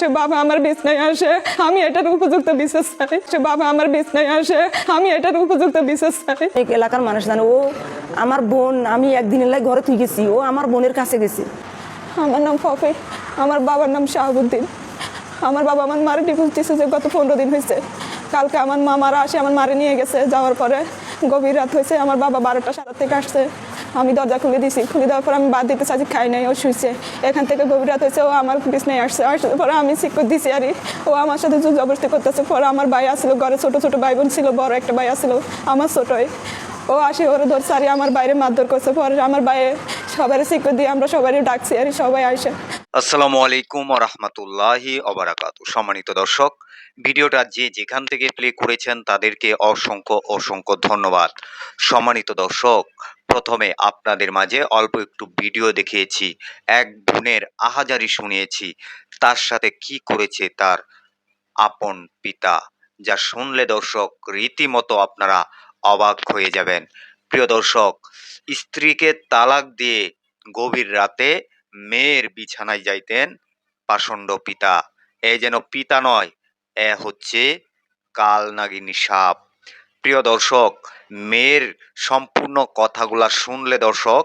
সে বাবা আমার বিছনায় আসে, আমি এটার উপযুক্ত বিচার চাই। সে বাবা আমার বিছনায় আসে, আমি এটার উপযুক্ত বিচার চাই। এক এলাকার মানুষ জানে ও আমার বোন, আমি একদিন এলাই ঘরে তুই গেছি, ও আমার বোনের কাছে গেছি। আমার নাম ফফি, আমার বাবার নাম শাহাবুদ্দিন। আমার বাবা আমার মারে ডিভোর্স দিয়েছে যে গত 15 দিন হয়েছে। কালকে আমার মা মারা আসে, আমার মারে নিয়ে গেছে। যাওয়ার পরে গভীর রাত হয়েছে, আমার বাবা 12টা সাড়ে থেকে আসছে। আমি দরজা খুলে দিয়েছি, খুলে দেওয়ার পর আমি বাদ দিতে চাইছি, খাই নাই, ও শুয়েছে। এখান থেকে গভীর রাত হয়েছে, ও আমার বিছনায় আসছে। আসার পরে আমি ঠিক করে দিছি আর ও আমার সাথে জোর জবরদস্তি করতেছে। পরে আমার ভাই আসলো ঘরে, ছোট ছোট ভাই বোন ছিল, বড় একটা ভাই আসলো আমার ছোটই। ও আসে ওরে ধরছে আর আমার বাইরে মারধর করছে। পরে আমার বাইরে সবাই শিক্ষা দিয়ে আমরা সবাই ডাকছি আর সবাই আসে। আসসালামু আলাইকুম ওয়া রাহমাতুল্লাহি ওয়া বারাকাতুহু। সম্মানিত দর্শক, ভিডিওটা যে যেখান থেকে প্লে করেছেন তাদেরকে অসংখ্য ধন্যবাদ। সম্মানিত দর্শক, প্রথমে আপনাদের মাঝে অল্প একটু ভিডিও দেখিয়েছি, এক বোনের আহাজারি শুনিয়েছি, তার সাথে কি করেছে তার আপন পিতা, যা শুনলে দর্শক রীতিমতো আপনারা অবাক হয়ে যাবেন। প্রিয় দর্শক, স্ত্রীকে তালাক দিয়ে গভীর রাতে মেয়ের বিছানায় যাইতেন পাষণ্ড পিতা। এ যেন পিতা নয়, এ হচ্ছে কালনাগিনী সাপ। প্রিয় দর্শক, মেয়ের সম্পূর্ণ কথাগুলা শুনলে দর্শক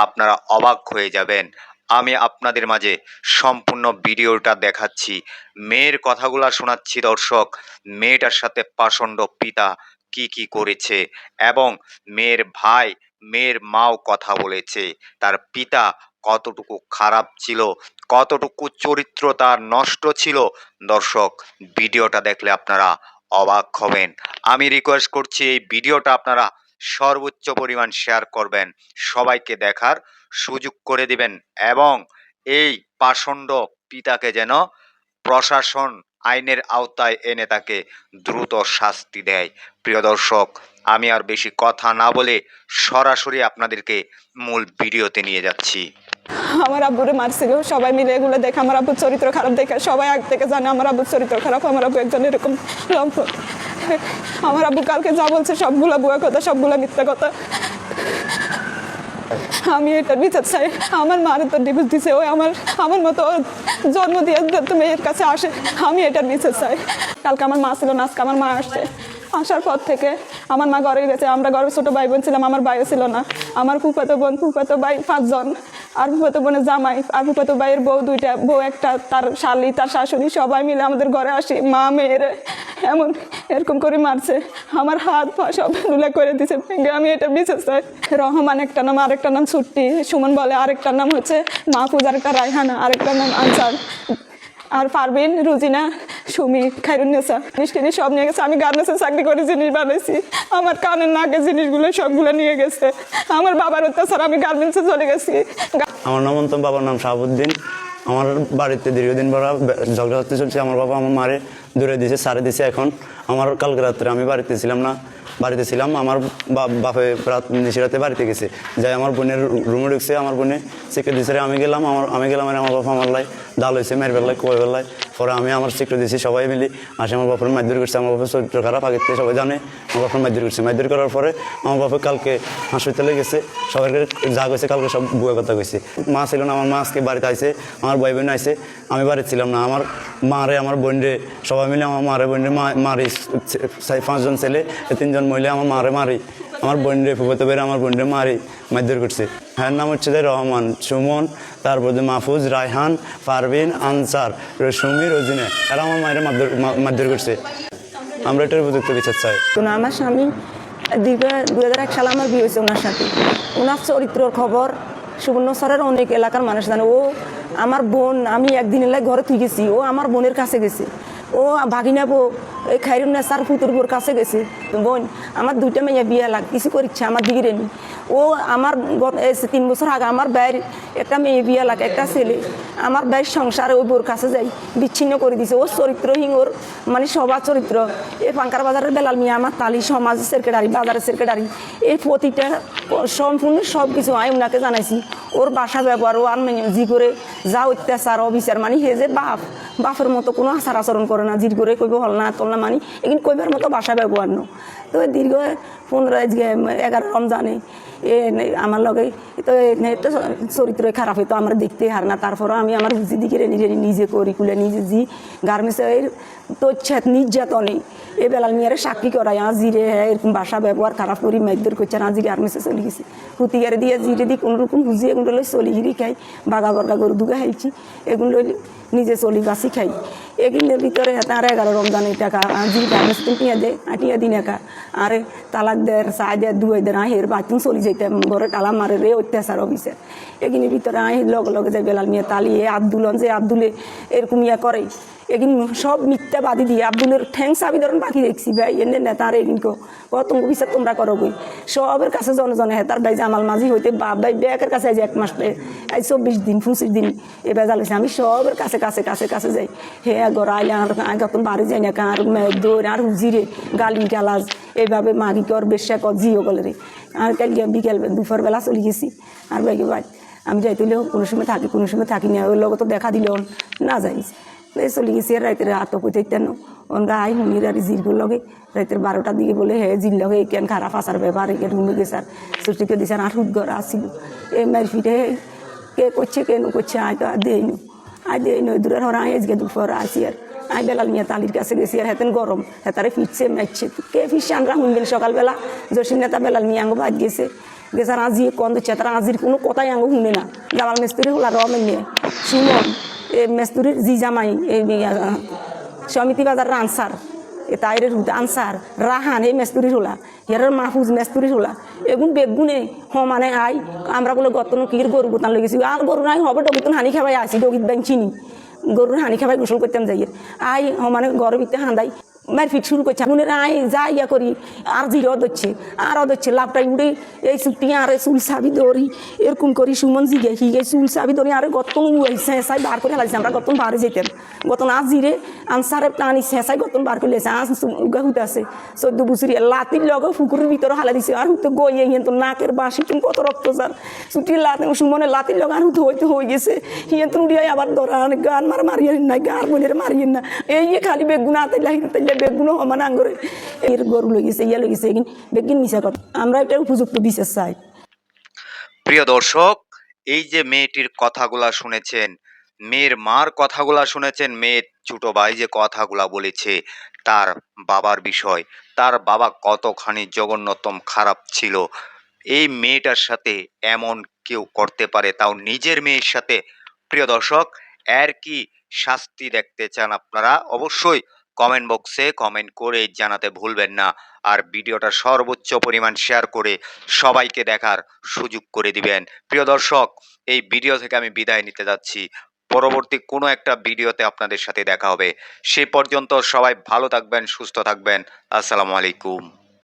আপনারা অবাক হয়ে যাবেন। আমি আপনাদের মাঝে সম্পূর্ণ ভিডিওটা দেখাচ্ছি, মেয়ের কথাগুলা শোনাচ্ছি দর্শক। মেয়েটার সাথে পাষণ্ড পিতা কি কি করেছে এবং মেয়ের ভাই, মেয়ের মাও কথা বলেছে। তার পিতা কতটুকু খারাপ ছিল, কতটুকু চরিত্র তার নষ্ট ছিল। দর্শক, ভিডিওটা দেখলে আপনারা অবাক হবেন। আমি রিকোয়েস্ট করছি এই ভিডিওটা আপনারা সর্বোচ্চ পরিমাণ শেয়ার করবেন, সবাইকে দেখার সুযোগ করে দিবেন এবং এই পাষণ্ড পিতাকে যেন প্রশাসন আইনের আওতায় এনে তাকে দ্রুত শাস্তি দেয়। প্রিয় দর্শক, আমি আর বেশি কথা না বলে সরাসরি আপনাদেরকে মূল ভিডিওতে নিয়ে যাচ্ছি। আমার আব্বুরে মারছিল, সবাই মিলে এগুলো দেখে আমার আব্বুর চরিত্র খারাপ দেখে সবাই আগ থেকে জানে আমার আব্বুর চরিত্র খারাপ। আমার আব্বু একজন এরকম লম্ফ। আমার আব্বু কালকে যা বলছে সবগুলা বুয়া কথা, সবগুলা মিথ্যা কথা। আমি এটার বিচার চাই। আমার মারে তো ডিভোর্স দিছে, ওই আমার মতো জন্ম দিয়ে মেয়ের কাছে আসে, আমি এটার বিচার চাই। কালকে আমার মা ছিল না, আজকে আমার মা আসছে। আসার পর থেকে আমার মা ঘরে গেছে, আমরা ঘরে ছোট ভাই বোন ছিলাম, আমার ভাইও ছিল না। আমার ফুফাতো বোন, ফুফাতো ভাই 5 জন, আর ফুফাতো বোনের জামাই, আর ফুফাতো ভাইয়ের বউ 2টা, বউ একটা, তার শালি, তার শাশুড়ি, সবাই মিলে আমাদের ঘরে আসি। মা মেয়েরে এরকম করে মারছে, আমার হাত পা সব নুলা করে দিছে ভেঙে। আমি এটা বিচার চাই। রহমান একটা নাম, আরেকটা নাম ছুট্টি, সুমন বলে, আরেকটার নাম হচ্ছে মাহফুজ, আরেকটা রায়হানা, আরেকটার নাম আনসার, আর পারবিন, রুজিনা, সুমি, খাইরুন্নেসা, মিষ্টি সব নিয়ে গেছে। আমি গার্মেন্টসে চাকরি করে জিনিস বানাইছি, আমার কানের নাকে জিনিসগুলো সবগুলো নিয়ে গেছে। আমার বাবার অত্যাচার, আমি গার্মেন্টসে চলে গেছি। আমার নাম অন্তম, বাবার নাম শাহাবুদ্দিন। আমার বাড়িতে দীর্ঘদিন পর ঝগড়া হতে চলছে। আমার বাবা আমার মারে দূরে দিয়েছে, সারে দিয়েছে। এখন আমার কালকে রাত্রে আমি বাড়িতে ছিলাম না, বাড়িতে ছিলাম। আমার বাপে রাত নিশিরাতে বাড়িতে গেছে, যাই আমার বোনের রুমে ঢুকছে, আমার বোনে চিকেট দিয়েছে। আমি গেলাম আর আমার বাবা আমার লাই ডাল হয়েছে, মেয়ের বেলায় কয় বেলায়। পরে আমি আমার চিকেট দিয়েছি, সবাই মিলি আসে। আমার বাপের মারধর করছে, আমার বাপের চরিত্র খারাপ, আগের থেকে সবাই জানে। আমার বাপের মারধর করছে, মারধর করার পরে আমার বাপে কালকে হাসপাতালে গেছে। সবাইকে যা গেছে কালকে সব বুয়া কথা কইছে। মা ছিল না, আমার মা আজকে বাড়িতে আইছে, আমার ভাই বোন আইছে, আমি বাড়িতে ছিলাম না। আমার মারে, আমার বোনরে, সবাই মিলে আমার মারে বোনরে মারি। 5 জন ছেলে, 3 জন মহিলা আমার মারে মারি। আমার বোনরে ফুফাতো বেড়ে আমার বোনরে মারি, মারধর করছে। হ্যাঁ, নাম হচ্ছে রহমান, সুমন, তারপর মাহফুজ, রায়হান, পারভিন, আনসার, সুমি, রোজিনা, এরা আমার মায়ের মারধর করছে। আমরা এটার উপযুক্ত বিচার চাই। আমার স্বামী দীর্ঘ 2001 সালে আমার বিয়ে হয়েছে ওনার সাথে। ওনার চরিত্রর খবর সুবর্ণচরের অনেক এলাকার মানুষ জানে। ও আমার বোন, আমি একদিন এলাই ঘরে তুই গেছি, ও আমার বোনের কাছে গেছে। ও ভাগিনা বউ এই খাইরুন্নেসার পুতুর বোর কাছে গেছে। বোন আমার 2টা মেয়ে বিয়ে লাগ কিছু করিচ্ছে আমার দিকে নি। ও আমার 3 বছর আগে আমার বাইর একটা মেয়ে বিয়ে লাগে, একটা ছেলে। আমার বাইর সংসারে ওই বোর কাছে যাই বিচ্ছিন্ন করে দিছে। ওর চরিত্রহীন, ওর মানে সবার চরিত্র। এই পাঙ্কার বাজারের বেলাল মিয়া আমার তালি, সমাজের সেক্রেটারি, বাজারের সেক্রেটারি, এই প্রতিটা সম্পূর্ণ সব কিছু আমি ওনাকে জানাইছি। ওর বাসা ব্যবহার, ও আর জি করে যা অত্যাচার অবিচার, মানে হে যে বাপের মতো কোনো আচার আচরণ করে না। জির করে কইব হল না তোল মুসলমান মানি এখানে কইবার মতো ভাষা ব্যবহার নো। তো দীর্ঘ 11 রমজানে আমার লগে তো একটা চরিত্র খারাপ হইতো আমরা দেখতে হার না। তারপরে আমি আমার দিকে নিজে করি কুলে নিজে জি গার্মেন্টসের তচ্ছাত নির্যাতনে এ বেলাল মিয়ারে সাক্ষী করাই জিরে এরকম ভাষা ব্যবহার খারাপ করি মাইদর করছে আজি গার্মেন্টসে চলে গেছি হুতিগারে দিয়ে জিরে দিয়ে কোনো রকম হুজি এগুলো লই চলি হিরি খাই বাগা বর্গা গরু দুগা খাইছি এগুলো নিজে চলি বাসি খাই এগুলোর ভিতরে তার 11 রমজানে টাকা জি গার্মেন্টস টিয়া দে আটিয়া দিন একা আরে তালাক দের সাই দে দুই দের হের বাতুন চলি যাইতে ঘরে টালা মারে রে অত্যাচার অফিসের এগুলির ভিতরে লগে লগে যাই বেলাল মিয়া তালিয়ে আব্দুলন যে আব্দুলে এরকম ইয়া করে এগিন সব মিথ্যাবাদী দিয়ে আব্দুলের ঠ্যাং চাবি ধরুন বাকি দেখছি ভাই এনে নেতার এগিনকো তুমি বিচার তোমরা করো গই সবের কাছে জনে হেতার ভাই জামাল মাঝি হইতে বাপ ভাই ব্যাকের কাছে আজ 1 মাস আজ 24 দিন 25 দিন এ বেজাল হয়েছে আমি সবের কাছে কাছে কাছে কাছে যাই হে গড়াইলে আর কতন বাড়ি যাই না আর দৌড় আর হুজিরে গালি গালাজ এইভাবে মাগি কর বেশা কর জিও বলে রে আর কালকে বিকেল দুপুরবেলা চলে গেছি আর ভাই ভাই আমি যাইতেলেও কোনো সময় থাকি না ওই লোক তো দেখা দিলেও না যাইস চলে গেছি আর রাতের হাত কইতেন অনগা আই হুনির আর জিরগুর লগে রাতের 12টার দিকে বলে হে জির লগে কেন খারাপ আসার ব্যাপার একে রুমে গেছে আর সৃষ্টিকে দিছে আর হুট ঘর আসছিল এই মার ফিটে কে করছে কেন করছে আয় তো আর দেই নই দূরের হরা আজকে দুপুর আসি আর আই বেলাল মিয়া তালির কাছে গেছি আর হেতেন গরম হেতারে ফিটছে মারছে কে ফিরছে আমরা হুনবেন সকালবেলা জসিম নেতা বেলাল মিয়া আঙ্গ বাদ গেছে আর আজি কন দিচ্ছে তারা আজির কোনো কথাই আঙ্গ শুনে না জামাল মিস্ত্রি হল আর রমেন নিয়ে সুমন এ মেস্তুরির জি জামাই এই সমিতি বাজার আনসার এ তাইরের আনসার রাহান এই মেস্তুরির হলা ইয়ার মাহফুজ মেস্তুরির হলা এগুন বেগুনে মানে আই আমরা বলে গতন কির গরু গোতান লেগেছি আর গরু নাই হবে ডগিতন হানি খাবাই আসি ডগিত ব্যাংক চিনি গরুর হানি খাবাই গোসল করতাম যাই আই মানে ঘরের ভিতরে হান্দাই মারপিট শুরু করছে আগুনের আই যা ইয়া করি আর জিরো ধরছে লাভটাই উড়ে এই চুটি আরে চুল চাবি ধরি এরকম করি সুমন জিগে হিগে চুল চাবি ধরি আরে গতন চেঁচাই বার করে হেলাইছে আমরা গতন বারে যেতাম গতন আজ জিরে আনসারে টানি চেঁচাই গতন বার করে আজ উগা হুতে আছে 14 বছরি লাতির লগে পুকুরের ভিতরে হালা দিছে আর হুতে গইয়ে হিয়েন তো নাকের বাসি তুমি কত রক্ত যার চুটির লাতি সুমনের লাতির লগে আর হুতে হয়ে গেছে হিয়েন তো উড়িয়াই আবার ধরা গান মারিয়ে না গার বোনের মারিয়ে না এই খালি বেগুন তাইলে বেগুনও সমান আঙ্গরে এর গরু লেগেছে ইয়া লেগেছে বেগিন মিশা কথা আমরা এটা উপযুক্ত বিচার চাই। প্রিয় দর্শক, এই যে মেয়েটির কথাগুলা শুনেছেন, মেয়ের মার কথাগুলা শুনেছেন, মেয়ের ছোট ভাই যে কথাগুলা বলেছে তার বাবার বিষয়, তার বাবা কতখানি জঘন্যতম খারাপ ছিল, এই মেয়েটার সাথে এমন কেউ করতে পারে, তাও নিজের মেয়ের সাথে। প্রিয় দর্শক, এর কি শাস্তি দেখতে চান আপনারা? অবশ্যই কমেন্ট বক্সে কমেন্ট করে জানাতে ভুলবেন না। আর ভিডিওটা সর্বোচ্চ পরিমাণ শেয়ার করে সবাইকে দেখার সুযোগ করে দিবেন। প্রিয় দর্শক, এই ভিডিও থেকে আমি বিদায় নিতে যাচ্ছি। পরবর্তী কোনো একটা ভিডিওতে আপনাদের সাথে দেখা হবে। সে পর্যন্ত সবাই ভালো থাকবেন, সুস্থ থাকবেন। আসসালামু আলাইকুম।